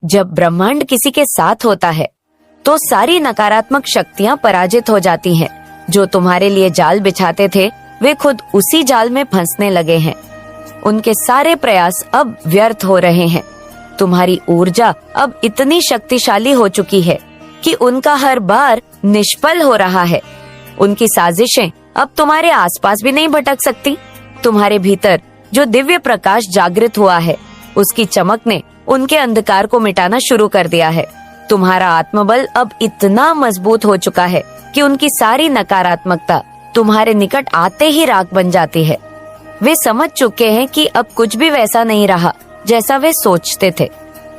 जब ब्रह्मांड किसी के साथ होता है तो सारी नकारात्मक शक्तियां पराजित हो जाती हैं। जो तुम्हारे लिए जाल बिछाते थे वे खुद उसी जाल में फंसने लगे हैं। उनके सारे प्रयास अब व्यर्थ हो रहे हैं। तुम्हारी ऊर्जा अब इतनी शक्तिशाली हो चुकी है कि उनका हर बार निष्फल हो रहा है। उनकी साजिशें अब तुम्हारे आसपास भी नहीं भटक सकती। तुम्हारे भीतर जो दिव्य प्रकाश जागृत हुआ है उसकी चमक ने उनके अंधकार को मिटाना शुरू कर दिया है। तुम्हारा आत्मबल अब इतना मजबूत हो चुका है कि उनकी सारी नकारात्मकता तुम्हारे निकट आते ही राख बन जाती है। वे समझ चुके हैं कि अब कुछ भी वैसा नहीं रहा जैसा वे सोचते थे।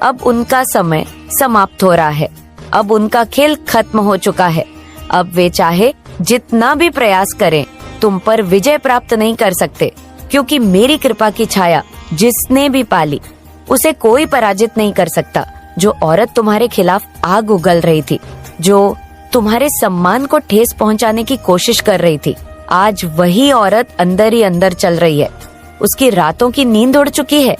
अब उनका समय समाप्त हो रहा है। अब उनका खेल खत्म हो चुका है। अब वे चाहे जितना भी प्रयास करें तुम पर विजय प्राप्त नहीं कर सकते, क्योंकि मेरी कृपा की छाया जिसने भी पाली उसे कोई पराजित नहीं कर सकता। जो औरत तुम्हारे खिलाफ आग उगल रही थी, जो तुम्हारे सम्मान को ठेस पहुंचाने की कोशिश कर रही थी, आज वही औरत अंदर ही अंदर चल रही है। उसकी रातों की नींद उड़ चुकी है,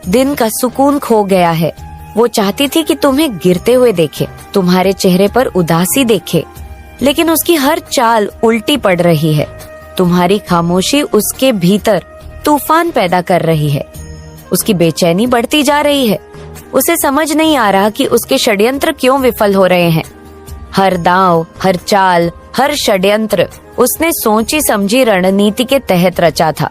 दिन का सुकून खो गया है। वो चाहती थी कि तुम्हें गिरते हुए देखे, तुम्हारे चेहरे पर उदासी देखे, लेकिन उसकी हर चाल उल्टी पड़ रही है। तुम्हारी खामोशी उसके भीतर तूफान पैदा कर रही है। उसकी बेचैनी बढ़ती जा रही है। उसे समझ नहीं आ रहा कि उसके षड्यंत्र क्यों विफल हो रहे हैं। हर दांव, हर चाल, हर षड्यंत्र उसने सोची समझी रणनीति के तहत रचा था,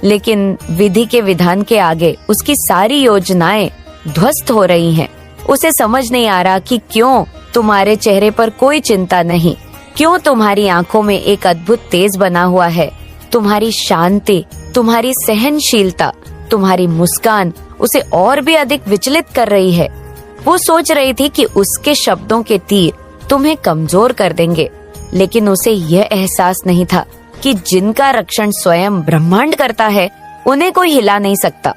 लेकिन विधि के विधान के आगे उसकी सारी योजनाएं ध्वस्त हो रही हैं। उसे समझ नहीं आ रहा कि क्यों तुम्हारे चेहरे पर कोई चिंता नहीं, क्यों तुम्हारी आंखों में एक अद्भुत तेज बना हुआ है। तुम्हारी शांति, तुम्हारी सहनशीलता, तुम्हारी मुस्कान उसे और भी अधिक विचलित कर रही है। वो सोच रही थी कि उसके शब्दों के तीर तुम्हें कमजोर कर देंगे, लेकिन उसे यह एहसास नहीं था कि जिनका रक्षण स्वयं ब्रह्मांड करता है उन्हें कोई हिला नहीं सकता।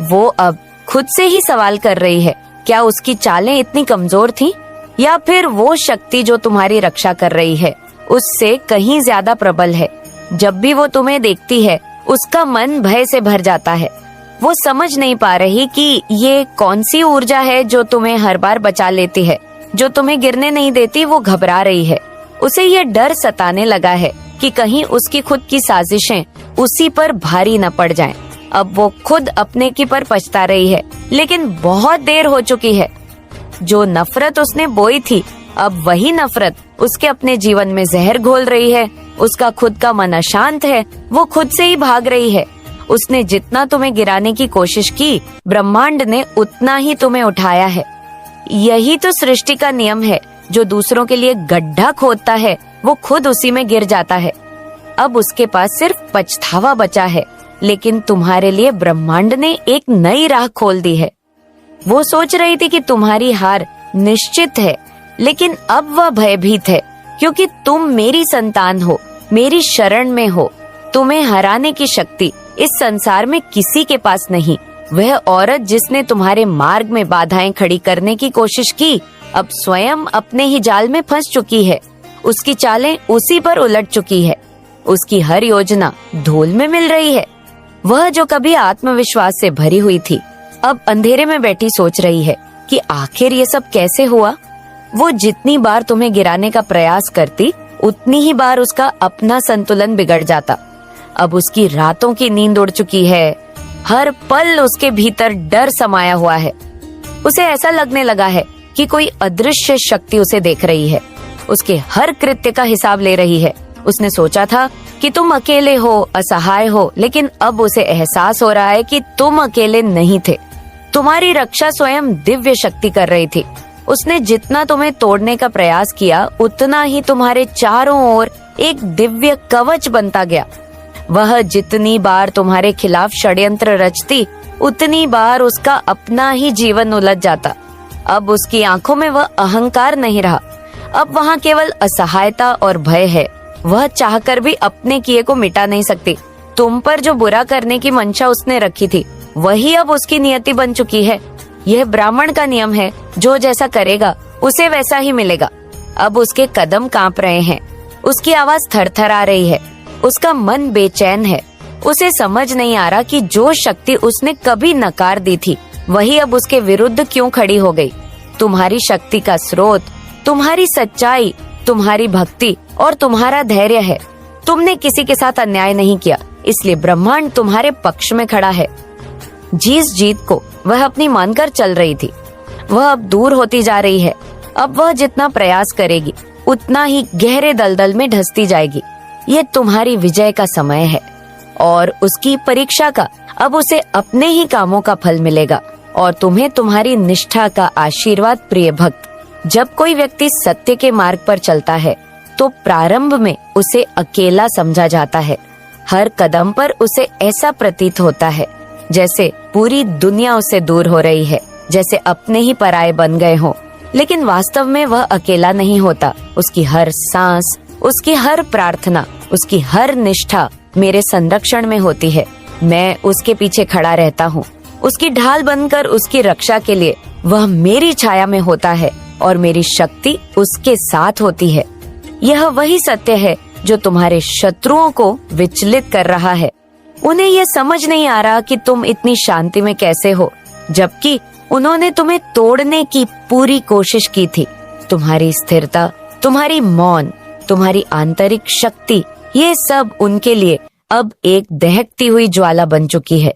वो अब खुद से ही सवाल कर रही है, क्या उसकी चालें इतनी कमजोर थीं? या फिर वो शक्ति जो तुम्हारी रक्षा कर रही है उससे कहीं ज्यादा प्रबल है। जब भी वो तुम्हें देखती है उसका मन भय से भर जाता है। वो समझ नहीं पा रही कि ये कौन सी ऊर्जा है जो तुम्हें हर बार बचा लेती है, जो तुम्हें गिरने नहीं देती। वो घबरा रही है। उसे ये डर सताने लगा है कि कहीं उसकी खुद की साजिशें उसी पर भारी न पड़ जाएं। अब वो खुद अपने की पर पछता रही है, लेकिन बहुत देर हो चुकी है। जो नफरत उसने बोई थी, अब वही नफरत उसके अपने जीवन में जहर घोल रही है। उसका खुद का मन अशांत है। वो खुद से ही भाग रही है। उसने जितना तुम्हें गिराने की कोशिश की, ब्रह्मांड ने उतना ही तुम्हें उठाया है। यही तो सृष्टि का नियम है। जो दूसरों के लिए गड्ढा खोदता है वो खुद उसी में गिर जाता है। अब उसके पास सिर्फ पछतावा बचा है, लेकिन तुम्हारे लिए ब्रह्मांड ने एक नई राह खोल दी है। वो सोच रही थी कि तुम्हारी हार निश्चित है, लेकिन अब वह भयभीत है, क्योंकि तुम मेरी संतान हो, मेरी शरण में हो। तुम्हें हराने की शक्ति इस संसार में किसी के पास नहीं। वह औरत जिसने तुम्हारे मार्ग में बाधाएं खड़ी करने की कोशिश की, अब स्वयं अपने ही जाल में फंस चुकी है। उसकी चालें उसी पर उलट चुकी है। उसकी हर योजना धूल में मिल रही है। वह जो कभी आत्मविश्वास से भरी हुई थी, अब अंधेरे में बैठी सोच रही है कि आखिर ये सब कैसे हुआ। वो जितनी बार तुम्हें गिराने का प्रयास करती, उतनी ही बार उसका अपना संतुलन बिगड़ जाता। अब उसकी रातों की नींद उड़ चुकी है। हर पल उसके भीतर डर समाया हुआ है। उसे ऐसा लगने लगा है कि कोई अदृश्य शक्ति उसे देख रही है, उसके हर कृत्य का हिसाब ले रही है। उसने सोचा था कि तुम अकेले हो, असहाय हो, लेकिन अब उसे एहसास हो रहा है कि तुम अकेले नहीं थे। तुम्हारी रक्षा स्वयं दिव्य शक्ति कर रही थी। उसने जितना तुम्हें तोड़ने का प्रयास किया, उतना ही तुम्हारे चारों ओर एक दिव्य कवच बनता गया। वह जितनी बार तुम्हारे खिलाफ षड्यंत्र रचती, उतनी बार उसका अपना ही जीवन उलझ जाता। अब उसकी आंखों में वह अहंकार नहीं रहा। अब वहाँ केवल असहायता और भय है। वह चाहकर भी अपने किए को मिटा नहीं सकती। तुम पर जो बुरा करने की मंशा उसने रखी थी, वही अब उसकी नियति बन चुकी है। यह ब्राह्मण का नियम है, जो जैसा करेगा उसे वैसा ही मिलेगा। अब उसके कदम कांप रहे हैं, उसकी आवाज थरथरा रही है, उसका मन बेचैन है। उसे समझ नहीं आ रहा कि जो शक्ति उसने कभी नकार दी थी, वही अब उसके विरुद्ध क्यों खड़ी हो गई? तुम्हारी शक्ति का स्रोत, तुम्हारी सच्चाई, तुम्हारी भक्ति और तुम्हारा धैर्य है। तुमने किसी के साथ अन्याय नहीं किया, इसलिए ब्रह्मांड तुम्हारे पक्ष में खड़ा है। जिस जीत को वह अपनी मानकर चल रही थी, वह अब दूर होती जा रही है। अब वह जितना प्रयास करेगी, उतना ही गहरे दलदल में धंसती जाएगी। यह तुम्हारी विजय का समय है और उसकी परीक्षा का अब उसे अपने ही कामों का फल मिलेगा और तुम्हें तुम्हारी निष्ठा का आशीर्वाद। प्रिय भक्त, जब कोई व्यक्ति सत्य के मार्ग पर चलता है तो प्रारंभ में उसे अकेला समझा जाता है। हर कदम पर उसे ऐसा प्रतीत होता है जैसे पूरी दुनिया उससे दूर हो रही है, जैसे अपने ही पराये बन गए हों। लेकिन वास्तव में वह अकेला नहीं होता। उसकी हर सांस, उसकी हर प्रार्थना, उसकी हर निष्ठा मेरे संरक्षण में होती है। मैं उसके पीछे खड़ा रहता हूँ, उसकी ढाल बनकर उसकी रक्षा के लिए। वह मेरी छाया में होता है और मेरी शक्ति उसके साथ होती है। यह वही सत्य है जो तुम्हारे शत्रुओं को विचलित कर रहा है। उन्हें यह समझ नहीं आ रहा कि तुम इतनी शांति में कैसे हो, जबकि उन्होंने तुम्हें तोड़ने की पूरी कोशिश की थी। तुम्हारी स्थिरता, तुम्हारी मौन, तुम्हारी आंतरिक शक्ति, ये सब उनके लिए अब एक दहकती हुई ज्वाला बन चुकी है,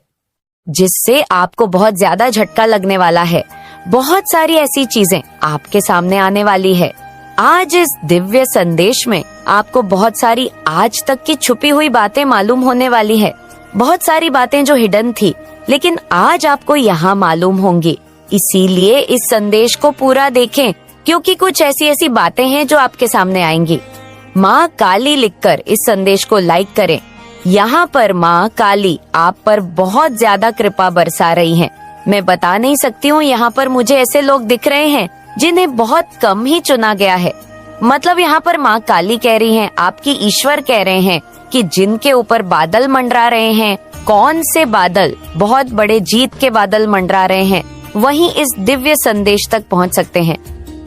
जिससे आपको बहुत ज्यादा झटका लगने वाला है। बहुत सारी ऐसी चीजें आपके सामने आने वाली है। आज इस दिव्य संदेश में आपको बहुत सारी आज तक की छुपी हुई बातें मालूम होने वाली है। बहुत सारी बातें जो हिडन थी, लेकिन आज आपको यहाँ मालूम होंगी। इसीलिए इस संदेश को पूरा देखें, क्योंकि कुछ ऐसी ऐसी बातें हैं जो आपके सामने आएंगी। माँ काली लिखकर इस संदेश को लाइक करें। यहाँ पर माँ काली आप पर बहुत ज्यादा कृपा बरसा रही हैं। मैं बता नहीं सकती हूँ, यहाँ पर मुझे ऐसे लोग दिख रहे हैं जिन्हें बहुत कम ही चुना गया है। मतलब यहाँ पर माँ काली कह रही हैं, आपकी ईश्वर कह रहे हैं कि जिनके ऊपर बादल मंडरा रहे हैं, कौन से बादल, बहुत बड़े जीत के बादल मंडरा रहे हैं, वहीं इस दिव्य संदेश तक पहुँच सकते हैं।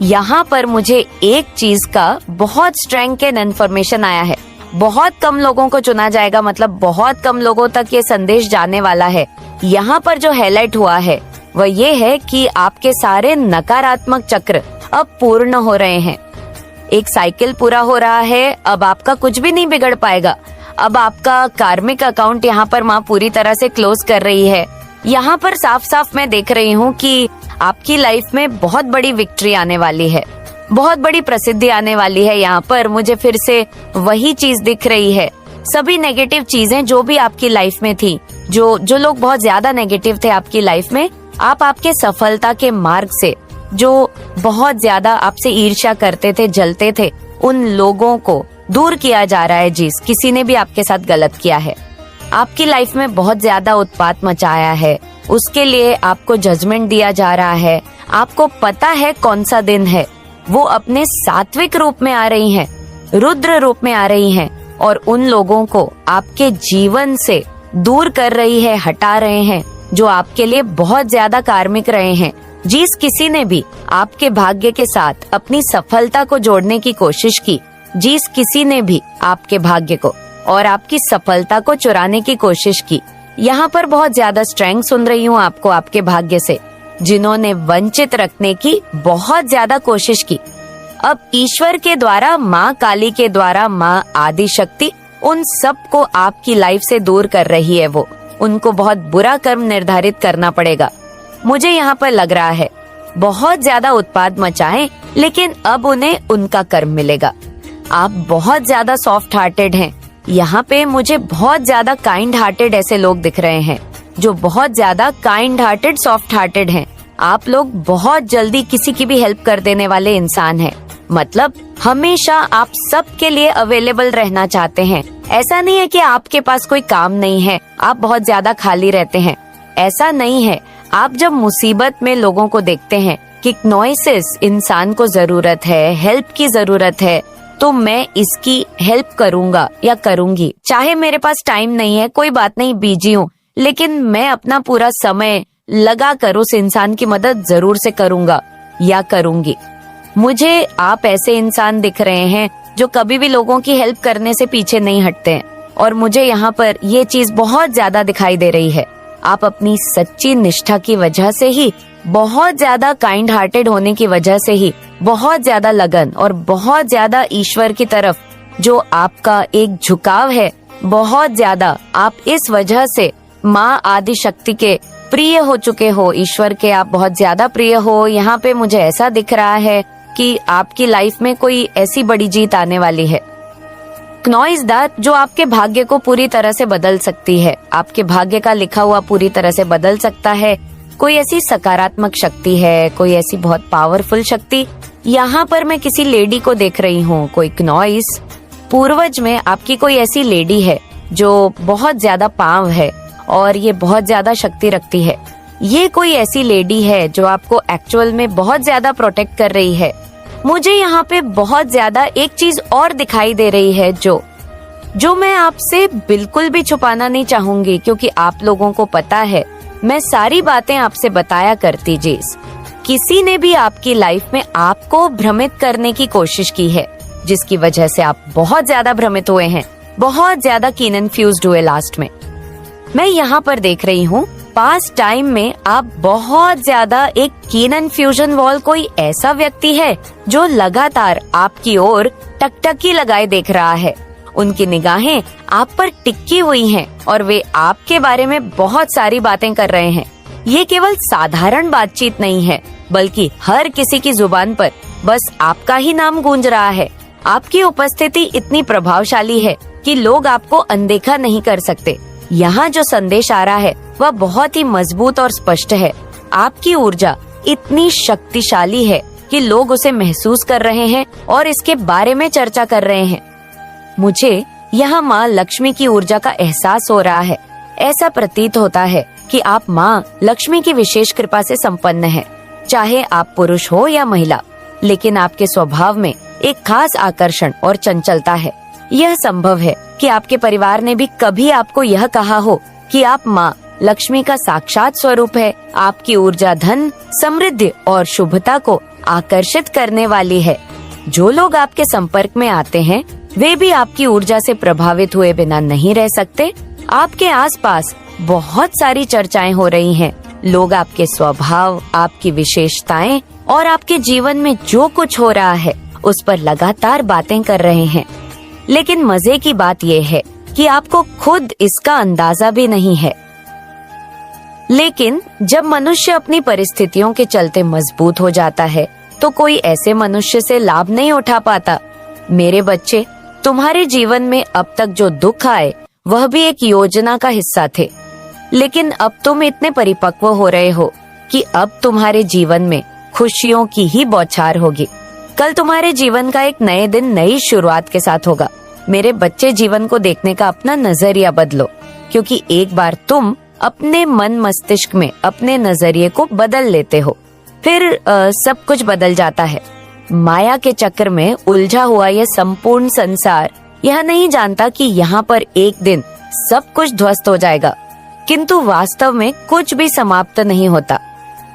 यहाँ पर मुझे एक चीज का बहुत स्ट्रेंथ एंड इन्फॉर्मेशन आया है। बहुत कम लोगों को चुना जाएगा, मतलब बहुत कम लोगों तक ये संदेश जाने वाला है। यहाँ पर जो हाईलाइट हुआ है वह ये है कि आपके सारे नकारात्मक चक्र अब पूर्ण हो रहे हैं। एक साइकिल पूरा हो रहा है। अब आपका कुछ भी नहीं बिगड़ पाएगा। अब आपका कार्मिक अकाउंट यहाँ पर माँ पूरी तरह से क्लोज कर रही है। यहाँ पर साफ साफ मैं देख रही हूँ कि आपकी लाइफ में बहुत बड़ी विक्ट्री आने वाली है, बहुत बड़ी प्रसिद्धि आने वाली है। यहाँ पर मुझे फिर से वही चीज दिख रही है। सभी नेगेटिव चीजें जो भी आपकी लाइफ में थी, जो लोग बहुत ज्यादा नेगेटिव थे आपकी लाइफ में, आप आपके सफलता के मार्ग से, जो बहुत ज्यादा आपसे ईर्ष्या करते थे, जलते थे, उन लोगों को दूर किया जा रहा है। जिस किसी ने भी आपके साथ गलत किया है, आपकी लाइफ में बहुत ज्यादा उत्पात मचाया है, उसके लिए आपको जजमेंट दिया जा रहा है। आपको पता है कौन सा दिन है, वो अपने सात्विक रूप में आ रही हैं, रुद्र रूप में आ रही हैं और उन लोगों को आपके जीवन से दूर कर रही है, हटा रहे हैं, जो आपके लिए बहुत ज्यादा कार्मिक रहे हैं। जिस किसी ने भी आपके भाग्य के साथ अपनी सफलता को जोड़ने की कोशिश की, जिस किसी ने भी आपके भाग्य को और आपकी सफलता को चुराने की कोशिश की, यहाँ पर बहुत ज्यादा स्ट्रेंथ सुन रही हूँ आपको आपके भाग्य से, जिन्होंने वंचित रखने की बहुत ज्यादा कोशिश की। अब ईश्वर के द्वारा, माँ काली के द्वारा, माँ आदि शक्ति उन सब को आपकी लाइफ से दूर कर रही है। वो उनको बहुत बुरा कर्म निर्धारित करना पड़ेगा। मुझे यहाँ पर लग रहा है बहुत ज्यादा उत्पाद मचाएं, लेकिन अब उन्हें उनका कर्म मिलेगा। आप बहुत ज्यादा सॉफ्ट हार्टेड हैं। यहाँ पे मुझे बहुत ज्यादा काइंड हार्टेड ऐसे लोग दिख रहे हैं, जो बहुत ज्यादा काइंड हार्टेड, सॉफ्ट हार्टेड हैं। आप लोग बहुत जल्दी किसी की भी हेल्प कर देने वाले इंसान हैं। मतलब हमेशा आप सबके लिए अवेलेबल रहना चाहते हैं। ऐसा नहीं है कि आपके पास कोई काम नहीं है, आप बहुत ज्यादा खाली रहते हैं, ऐसा नहीं है। आप जब मुसीबत में लोगों को देखते हैं कि नॉइसेस इंसान को जरूरत है, हेल्प की जरूरत है, तो मैं इसकी हेल्प करूंगा या करूंगी। चाहे मेरे पास टाइम नहीं है, कोई बात नहीं, बिजी हूँ, लेकिन मैं अपना पूरा समय लगा कर उस इंसान की मदद जरूर से करूंगा या करूंगी। मुझे आप ऐसे इंसान दिख रहे हैं जो कभी भी लोगों की हेल्प करने से पीछे नहीं हटते हैं, और मुझे यहाँ पर ये चीज बहुत ज्यादा दिखाई दे रही है। आप अपनी सच्ची निष्ठा की वजह से ही, बहुत ज्यादा काइंड हार्टेड होने की वजह से ही, बहुत ज्यादा लगन और बहुत ज्यादा ईश्वर की तरफ जो आपका एक झुकाव है, बहुत ज्यादा आप इस वजह से माँ आदि शक्ति के प्रिय हो चुके हो, ईश्वर के आप बहुत ज्यादा प्रिय हो। यहाँ पे मुझे ऐसा दिख रहा है कि आपकी लाइफ में कोई ऐसी बड़ी जीत आने वाली है, नॉइज दैट, जो आपके भाग्य को पूरी तरह से बदल सकती है, आपके भाग्य का लिखा हुआ पूरी तरह से बदल सकता है। कोई ऐसी सकारात्मक शक्ति है, कोई ऐसी बहुत पावरफुल शक्ति। यहाँ पर मैं किसी लेडी को देख रही हूँ, कोई नॉइज, पूर्वज में आपकी कोई ऐसी लेडी है जो बहुत ज्यादा पाव है और ये बहुत ज्यादा शक्ति रखती है। ये कोई ऐसी लेडी है जो आपको एक्चुअल में बहुत ज्यादा प्रोटेक्ट कर रही है। मुझे यहाँ पे बहुत ज्यादा एक चीज और दिखाई दे रही है जो मैं आपसे बिल्कुल भी छुपाना नहीं चाहूंगी, क्योंकि आप लोगों को पता है मैं सारी बातें आपसे बताया करती जी। किसी ने भी आपकी लाइफ में आपको भ्रमित करने की कोशिश की है, जिसकी वजह से आप बहुत ज्यादा भ्रमित हुए हैं, बहुत ज्यादा कन्फ्यूज्ड हुए। लास्ट में मैं यहाँ पर देख रही हूँ, पास्ट टाइम में आप बहुत ज्यादा एक कन्फ्यूजन वॉल, कोई ऐसा व्यक्ति है जो लगातार आपकी ओर टकटकी लगाए देख रहा है। उनकी निगाहें आप पर टिकी हुई हैं और वे आपके बारे में बहुत सारी बातें कर रहे हैं। ये केवल साधारण बातचीत नहीं है, बल्कि हर किसी की जुबान पर बस आपका ही नाम गूंज रहा है। आपकी उपस्थिति इतनी प्रभावशाली है कि लोग आपको अनदेखा नहीं कर सकते। यहाँ जो संदेश आ रहा है वह बहुत ही मजबूत और स्पष्ट है। आपकी ऊर्जा इतनी शक्तिशाली है कि लोग उसे महसूस कर रहे हैं और इसके बारे में चर्चा कर रहे हैं। मुझे यहाँ माँ लक्ष्मी की ऊर्जा का एहसास हो रहा है। ऐसा प्रतीत होता है कि आप माँ लक्ष्मी की विशेष कृपा से संपन्न हैं। चाहे आप पुरुष हो या महिला, लेकिन आपके स्वभाव में एक खास आकर्षण और चंचलता है। यह संभव है कि आपके परिवार ने भी कभी आपको यह कहा हो कि आप माँ लक्ष्मी का साक्षात स्वरूप है। आपकी ऊर्जा धन, समृद्धि और शुभता को आकर्षित करने वाली है। जो लोग आपके संपर्क में आते हैं वे भी आपकी ऊर्जा से प्रभावित हुए बिना नहीं रह सकते। आपके आसपास बहुत सारी चर्चाएं हो रही हैं। लोग आपके स्वभाव, आपकी विशेषताएं और आपके जीवन में जो कुछ हो रहा है उस पर लगातार बातें कर रहे हैं। लेकिन मजे की बात यह है कि आपको खुद इसका अंदाजा भी नहीं है। लेकिन जब मनुष्य अपनी परिस्थितियों के चलते मजबूत हो जाता है तो कोई ऐसे मनुष्य से लाभ नहीं उठा पाता। मेरे बच्चे, तुम्हारे जीवन में अब तक जो दुख आए वह भी एक योजना का हिस्सा थे, लेकिन अब तुम इतने परिपक्व हो रहे हो कि अब तुम्हारे जीवन में खुशियों की ही बौछार होगी। कल तुम्हारे जीवन का एक नए दिन नई शुरुआत के साथ होगा। मेरे बच्चे, जीवन को देखने का अपना नजरिया बदलो, क्योंकि एक बार तुम अपने मन मस्तिष्क में अपने नजरिए को बदल लेते हो, फिर सब कुछ बदल जाता है। माया के चक्र में उलझा हुआ यह संपूर्ण संसार यह नहीं जानता कि यहाँ पर एक दिन सब कुछ ध्वस्त हो जाएगा, किंतु वास्तव में कुछ भी समाप्त नहीं होता।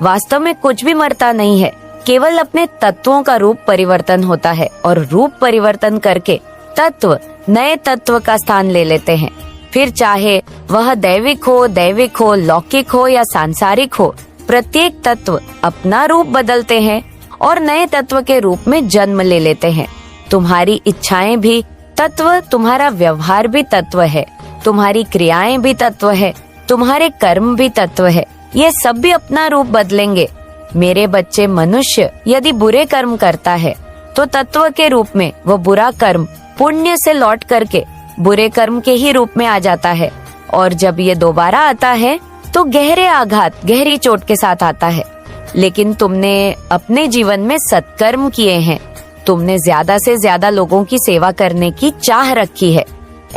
वास्तव में कुछ भी मरता नहीं है, केवल अपने तत्वों का रूप परिवर्तन होता है और रूप परिवर्तन करके तत्व नए तत्व का स्थान ले लेते हैं। फिर चाहे वह दैविक हो, लौकिक हो या सांसारिक हो, प्रत्येक तत्व अपना रूप बदलते हैं और नए तत्व के रूप में जन्म ले लेते हैं। तुम्हारी इच्छाएं भी तत्व, तुम्हारा व्यवहार भी तत्व है, तुम्हारी क्रियाएं भी तत्व है, तुम्हारे कर्म भी तत्व है। ये सब भी अपना रूप बदलेंगे। मेरे बच्चे, मनुष्य यदि बुरे कर्म करता है तो तत्व के रूप में वो बुरा कर्म पुण्य से लौट करके बुरे कर्म के ही रूप में आ जाता है, और जब ये दोबारा आता है तो गहरे आघात, गहरी चोट के साथ आता है। लेकिन तुमने अपने जीवन में सत्कर्म किए हैं, तुमने ज्यादा से ज्यादा लोगों की सेवा करने की चाह रखी है।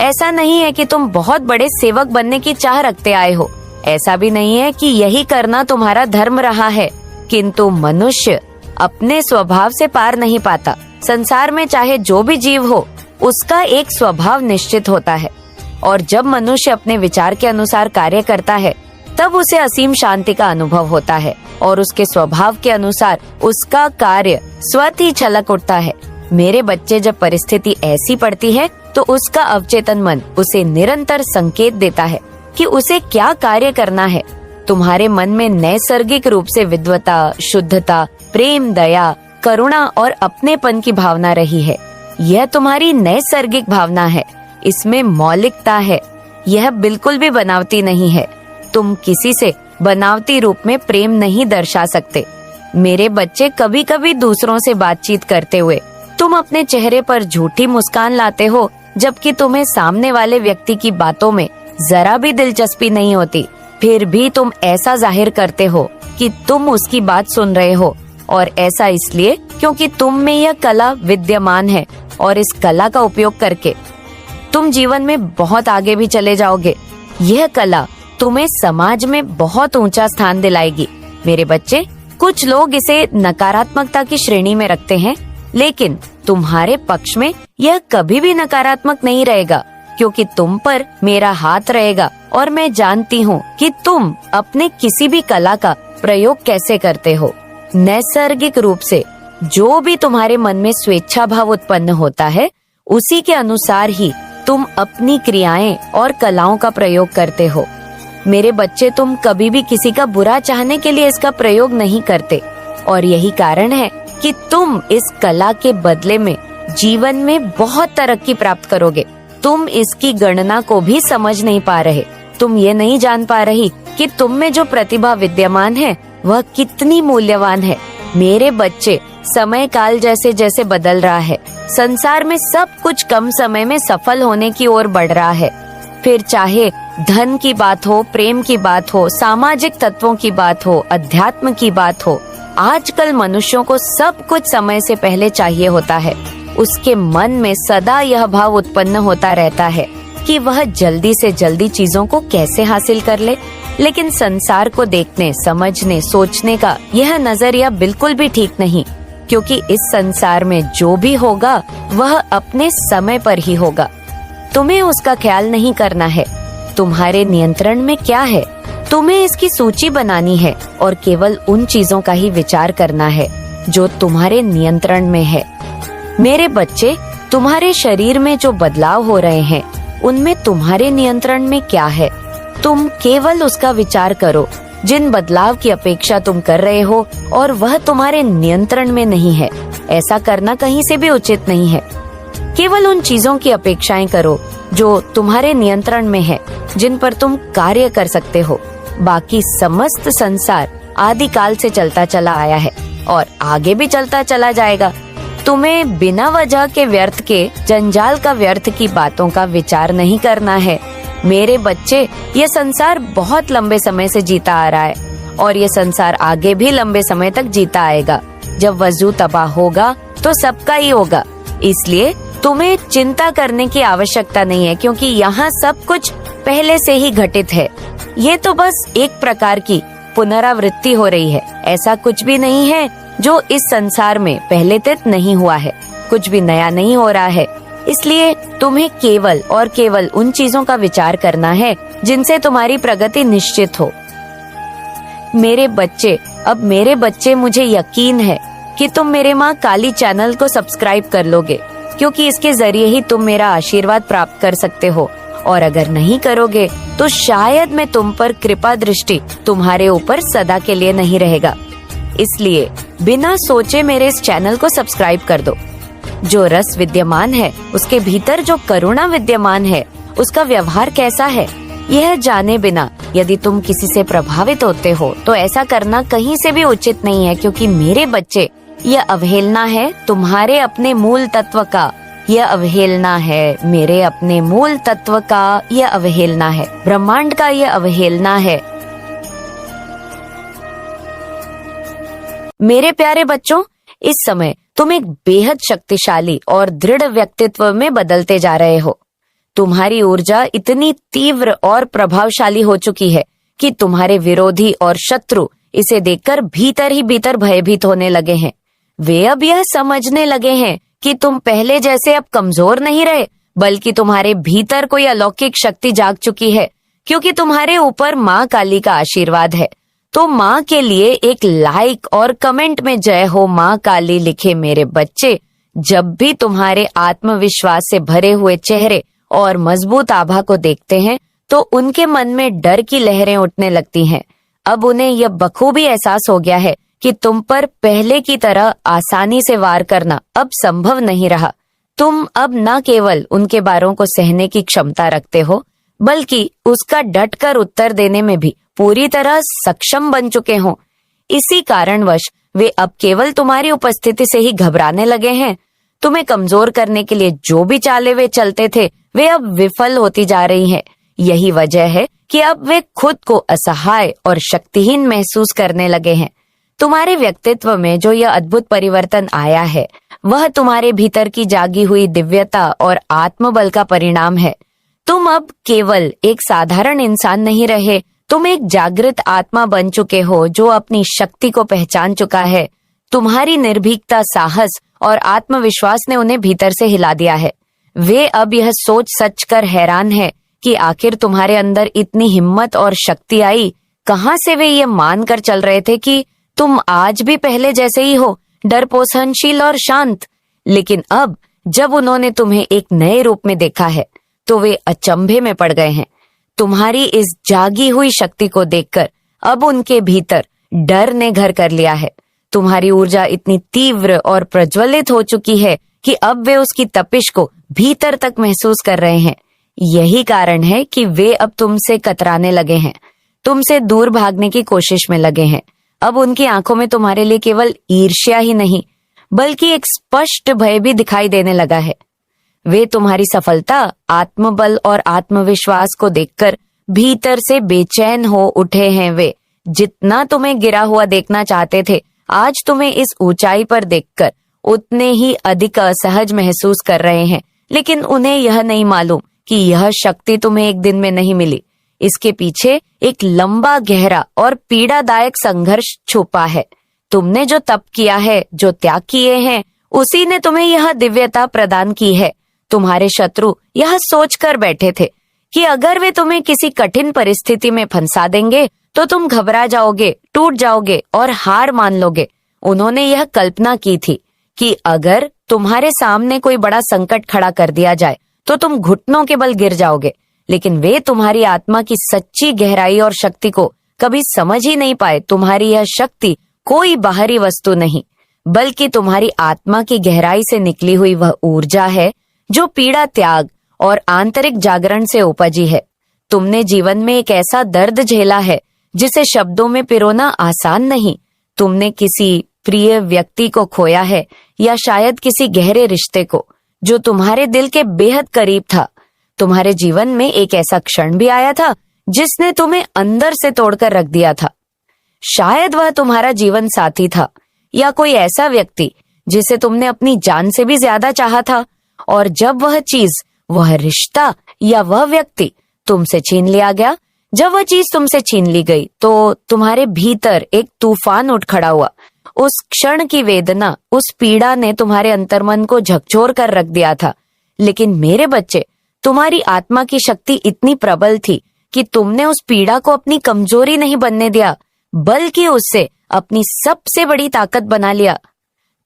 ऐसा नहीं है कि तुम बहुत बड़े सेवक बनने की चाह रखते आए हो, ऐसा भी नहीं है कि यही करना तुम्हारा धर्म रहा है, किंतु मनुष्य अपने स्वभाव से पार नहीं पाता। संसार में चाहे जो भी जीव हो, उसका एक स्वभाव निश्चित होता है, और जब मनुष्य अपने विचार के अनुसार कार्य करता है तब उसे असीम शांति का अनुभव होता है और उसके स्वभाव के अनुसार उसका कार्य स्वतः ही छलक उठता है। मेरे बच्चे, जब परिस्थिति ऐसी पड़ती है तो उसका अवचेतन मन उसे निरंतर संकेत देता है कि उसे क्या कार्य करना है। तुम्हारे मन में नैसर्गिक रूप से विद्वता, शुद्धता, प्रेम, दया, करुणा और अपनेपन की भावना रही है। यह तुम्हारी नैसर्गिक भावना है। इसमें मौलिकता है। यह बिल्कुल भी बनावटी नहीं है। तुम किसी से बनावटी रूप में प्रेम नहीं दर्शा सकते। मेरे बच्चे, कभी कभी दूसरों से बातचीत करते हुए तुम अपने चेहरे पर झूठी मुस्कान लाते हो, जबकि तुम्हें सामने वाले व्यक्ति की बातों में जरा भी दिलचस्पी नहीं होती। फिर भी तुम ऐसा जाहिर करते हो कि तुम उसकी बात सुन रहे हो, और ऐसा इसलिए क्योंकि तुम में यह कला विद्यमान है, और इस कला का उपयोग करके तुम जीवन में बहुत आगे भी चले जाओगे। यह कला तुम्हें समाज में बहुत ऊंचा स्थान दिलाएगी। मेरे बच्चे, कुछ लोग इसे नकारात्मकता की श्रेणी में रखते हैं, लेकिन तुम्हारे पक्ष में यह कभी भी नकारात्मक नहीं रहेगा, क्योंकि तुम पर मेरा हाथ रहेगा और मैं जानती हूँ कि तुम अपने किसी भी कला का प्रयोग कैसे करते हो। नैसर्गिक रूप से जो भी तुम्हारे मन में स्वेच्छा भाव उत्पन्न होता है, उसी के अनुसार ही तुम अपनी क्रियाएं और कलाओं का प्रयोग करते हो। मेरे बच्चे, तुम कभी भी किसी का बुरा चाहने के लिए इसका प्रयोग नहीं करते, और यही कारण है कि तुम इस कला के बदले में जीवन में बहुत तरक्की प्राप्त करोगे। तुम इसकी गणना को भी समझ नहीं पा रहे। तुम ये नहीं जान पा रही कि तुम में जो प्रतिभा विद्यमान है वह कितनी मूल्यवान है। मेरे बच्चे, समय काल जैसे जैसे बदल रहा है, संसार में सब कुछ कम समय में सफल होने की ओर बढ़ रहा है। फिर चाहे धन की बात हो, प्रेम की बात हो, सामाजिक तत्वों की बात हो, अध्यात्म की बात हो, आजकल मनुष्यों को सब कुछ समय से पहले चाहिए होता है। उसके मन में सदा यह भाव उत्पन्न होता रहता है कि वह जल्दी से जल्दी चीजों को कैसे हासिल कर ले। लेकिन संसार को देखने, समझने, सोचने का यह नजरिया बिल्कुल भी ठीक नहीं, क्योंकि इस संसार में जो भी होगा वह अपने समय पर ही होगा। तुम्हें उसका ख्याल नहीं करना है। तुम्हारे नियंत्रण में क्या है, तुम्हें इसकी सूची बनानी है और केवल उन चीजों का ही विचार करना है जो तुम्हारे नियंत्रण में है। मेरे बच्चे, तुम्हारे शरीर में जो बदलाव हो रहे हैं, उनमें तुम्हारे नियंत्रण में क्या है? तुम केवल उसका विचार करो जिन बदलाव की अपेक्षा तुम कर रहे हो, और वह तुम्हारे नियंत्रण में नहीं है। ऐसा करना कहीं से भी उचित नहीं है। केवल उन चीजों की अपेक्षाएं करो जो तुम्हारे नियंत्रण में है, जिन पर तुम कार्य कर सकते हो। बाकी समस्त संसार आदिकाल से चलता चला आया है और आगे भी चलता चला जाएगा। तुम्हें बिना वजह के व्यर्थ के जंजाल का, व्यर्थ की बातों का विचार नहीं करना है। मेरे बच्चे, ये संसार बहुत लंबे समय से जीता आ रहा है, और ये संसार आगे भी लंबे समय तक जीता आएगा। जब वजूद तबाह होगा तो सबका ही होगा। इसलिए तुम्हें चिंता करने की आवश्यकता नहीं है, क्योंकि यहाँ सब कुछ पहले से ही घटित है। ये तो बस एक प्रकार की पुनरावृत्ति हो रही है। ऐसा कुछ भी नहीं है जो इस संसार में पहले तक नहीं हुआ है। कुछ भी नया नहीं हो रहा है। इसलिए तुम्हें केवल और केवल उन चीजों का विचार करना है जिनसे तुम्हारी प्रगति निश्चित हो। मेरे बच्चे, अब मेरे बच्चे, मुझे यकीन है कि तुम मेरे माँ काली चैनल को सब्सक्राइब कर लोगे, क्योंकि इसके जरिए ही तुम मेरा आशीर्वाद प्राप्त कर सकते हो। और अगर नहीं करोगे तो शायद मैं तुम पर कृपा दृष्टि तुम्हारे ऊपर सदा के लिए नहीं रहेगा। इसलिए बिना सोचे मेरे इस चैनल को सब्सक्राइब कर दो। जो रस विद्यमान है उसके भीतर जो करुणा विद्यमान है, उसका व्यवहार कैसा है, यह जाने बिना यदि तुम किसी से प्रभावित होते हो तो ऐसा करना कहीं से भी उचित नहीं है। क्योंकि मेरे बच्चे, यह अवहेलना है तुम्हारे अपने मूल तत्व का। यह अवहेलना है मेरे अपने मूल तत्व का। यह अवहेलना है ब्रह्मांड का। यह अवहेलना है। मेरे प्यारे बच्चों, इस समय तुम एक बेहद शक्तिशाली और दृढ़ व्यक्तित्व में बदलते जा रहे हो। तुम्हारी ऊर्जा इतनी तीव्र और प्रभावशाली हो चुकी है कि तुम्हारे विरोधी और शत्रु इसे देखकर भीतर ही भीतर भयभीत होने लगे हैं। वे अब यह समझने लगे हैं कि तुम पहले जैसे अब कमजोर नहीं रहे, बल्कि तुम्हारे भीतर कोई अलौकिक शक्ति जाग चुकी है, क्योंकि तुम्हारे ऊपर माँ काली का आशीर्वाद है। तो माँ के लिए एक लाइक और कमेंट में जय हो माँ काली लिखे मेरे बच्चे। जब भी तुम्हारे आत्मविश्वास से भरे हुए चेहरे और मजबूत आभा को देखते हैं तो उनके मन में डर की लहरें उठने लगती हैं। अब उन्हें यह बखूबी एहसास हो गया है कि तुम पर पहले की तरह आसानी से वार करना अब संभव नहीं रहा। तुम अब न केवल उनके बारों को सहने की क्षमता रखते हो, बल्कि उसका डटकर उत्तर देने में भी पूरी तरह सक्षम बन चुके हो। इसी कारणवश वे अब केवल तुम्हारी उपस्थिति से ही घबराने लगे हैं। तुम्हें कमजोर करने के लिए जो भी चालें वे चलते थे, वे अब विफल होती जा रही हैं। यही वजह है कि अब वे खुद को असहाय और शक्तिहीन महसूस करने लगे हैं। तुम्हारे व्यक्तित्व में जो यह अद्भुत परिवर्तन आया है, वह तुम्हारे भीतर की जागी हुई दिव्यता और आत्मबल का परिणाम है। तुम अब केवल एक साधारण इंसान नहीं रहे, तुम एक जागृत आत्मा बन चुके हो जो अपनी शक्ति को पहचान चुका है। तुम्हारी निर्भीकता, साहस और आत्मविश्वास ने उन्हें भीतर से हिला दिया है। वे अब यह सोच सच कर हैरान है कि आखिर तुम्हारे अंदर इतनी हिम्मत और शक्ति आई कहां से। वे ये मान कर चल रहे थे कि तुम आज भी पहले जैसे ही हो, डरपोक, सहनशील और शांत। लेकिन अब जब उन्होंने तुम्हें एक नए रूप में देखा है, तो वे अचंभे में पड़ गए हैं। तुम्हारी इस जागी हुई शक्ति को देखकर अब उनके भीतर डर ने घर कर लिया है। तुम्हारी ऊर्जा इतनी तीव्र और प्रज्वलित हो चुकी है कि अब वे उसकी तपिश को भीतर तक महसूस कर रहे हैं। यही कारण है कि वे अब तुमसे कतराने लगे हैं, तुमसे दूर भागने की कोशिश में लगे हैं। अब उनकी आंखों में तुम्हारे लिए केवल ईर्ष्या ही नहीं, बल्कि एक स्पष्ट भय भी दिखाई देने लगा है। वे तुम्हारी सफलता, आत्मबल और आत्मविश्वास को देखकर भीतर से बेचैन हो उठे हैं। वे जितना तुम्हें गिरा हुआ देखना चाहते थे, आज तुम्हें इस ऊंचाई पर देखकर उतने ही अधिक असहज महसूस कर रहे हैं। लेकिन उन्हें यह नहीं मालूम कि यह शक्ति तुम्हें एक दिन में नहीं मिली। इसके पीछे एक लंबा, गहरा और पीड़ादायक संघर्ष छुपा है। तुमने जो तप किया है, जो त्याग किए हैं, उसी ने तुम्हें यह दिव्यता प्रदान की है। तुम्हारे शत्रु यह सोचकर बैठे थे कि अगर वे तुम्हें किसी कठिन परिस्थिति में फंसा देंगे तो तुम घबरा जाओगे, टूट जाओगे और हार मान लोगे। उन्होंने यह कल्पना की थी कि अगर तुम्हारे सामने कोई बड़ा संकट खड़ा कर दिया जाए तो तुम घुटनों के बल गिर जाओगे। लेकिन वे तुम्हारी आत्मा की सच्ची गहराई और शक्ति को कभी समझ ही नहीं पाए। तुम्हारी यह शक्ति कोई बाहरी वस्तु नहीं, बल्कि तुम्हारी आत्मा की गहराई से निकली हुई वह ऊर्जा है जो पीड़ा, त्याग और आंतरिक जागरण से उपजी है। तुमने जीवन में एक ऐसा दर्द झेला है जिसे शब्दों में पिरोना आसान नहीं। तुमने किसी प्रिय व्यक्ति को खोया है, या शायद किसी गहरे रिश्ते को जो तुम्हारे दिल के बेहद करीब था। तुम्हारे जीवन में एक ऐसा क्षण भी आया था जिसने तुम्हें अंदर से तोड़कर रख दिया था। शायद वह तुम्हारा जीवन साथी था, या कोई ऐसा व्यक्ति जिसे तुमने अपनी जान से भी ज्यादा चाहा था। और जब वह चीज, वह रिश्ता या वह व्यक्ति तुमसे छीन लिया गया, जब वह चीज तुमसे छीन ली गई, तो तुम्हारे भीतर एक तूफान उठ खड़ा हुआ। उस क्षण की वेदना, उस पीड़ा ने तुम्हारे अंतर्मन को झकझोर कर रख दिया था। लेकिन मेरे बच्चे, तुम्हारी आत्मा की शक्ति इतनी प्रबल थी कि तुमने उस पीड़ा को अपनी कमजोरी नहीं बनने दिया, बल्कि उससे अपनी सबसे बड़ी ताकत बना लिया।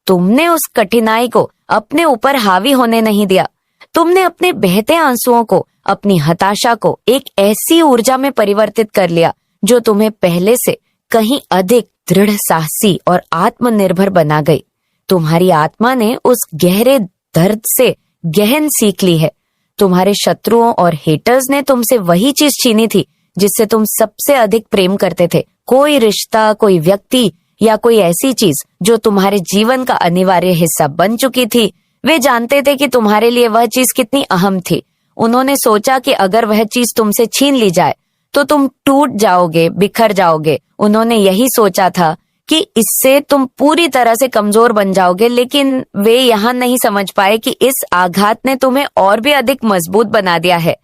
तुमने उस कठिनाई को अपने ऊपर हावी होने नहीं दिया। तुमने अपने बहते आंसुओं को, अपनी हताशा को एक ऐसी ऊर्जा में परिवर्तित कर लिया जो तुम्हें पहले से कहीं अधिक दृढ़, साहसी और आत्मनिर्भर बना गई। तुम्हारी आत्मा ने उस गहरे दर्द से गहन सीख ली है। तुम्हारे शत्रुओं और हेटर्स ने तुमसे वही चीज छीनी थी जिससे तुम सबसे अधिक प्रेम करते थे। कोई रिश्ता, कोई व्यक्ति या कोई ऐसी चीज जो तुम्हारे जीवन का अनिवार्य हिस्सा बन चुकी थी। वे जानते थे कि तुम्हारे लिए वह चीज कितनी अहम थी। उन्होंने सोचा कि अगर वह चीज तुमसे छीन ली जाए तो तुम टूट जाओगे, बिखर जाओगे। उन्होंने यही सोचा था कि इससे तुम पूरी तरह से कमजोर बन जाओगे। लेकिन वे यहाँ नहीं समझ पाए कि इस आघात ने तुम्हें और भी अधिक मजबूत बना दिया है।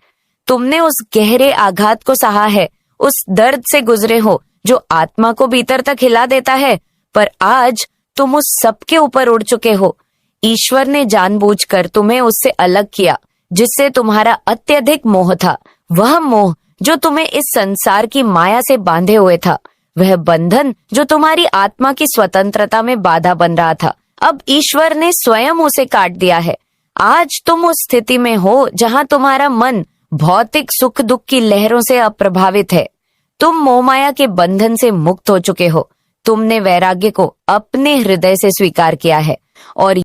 तुमने उस गहरे आघात को सहा है, उस दर्द से गुजरे हो जो आत्मा को भीतर तक हिला देता है। पर आज तुम उस सब के ऊपर उड़ चुके हो। ईश्वर ने जानबूझकर तुम्हें उससे अलग किया जिससे तुम्हारा अत्यधिक मोह था। वह मोह जो तुम्हें इस संसार की माया से बांधे हुए था, वह बंधन जो तुम्हारी आत्मा की स्वतंत्रता में बाधा बन रहा था, अब ईश्वर ने स्वयं उसे काट दिया है। आज तुम उस स्थिति में हो जहां तुम्हारा मन भौतिक सुख दुख की लहरों से अप्रभावित है। तुम मोहमाया के बंधन से मुक्त हो चुके हो। तुमने वैराग्य को अपने हृदय से स्वीकार किया है और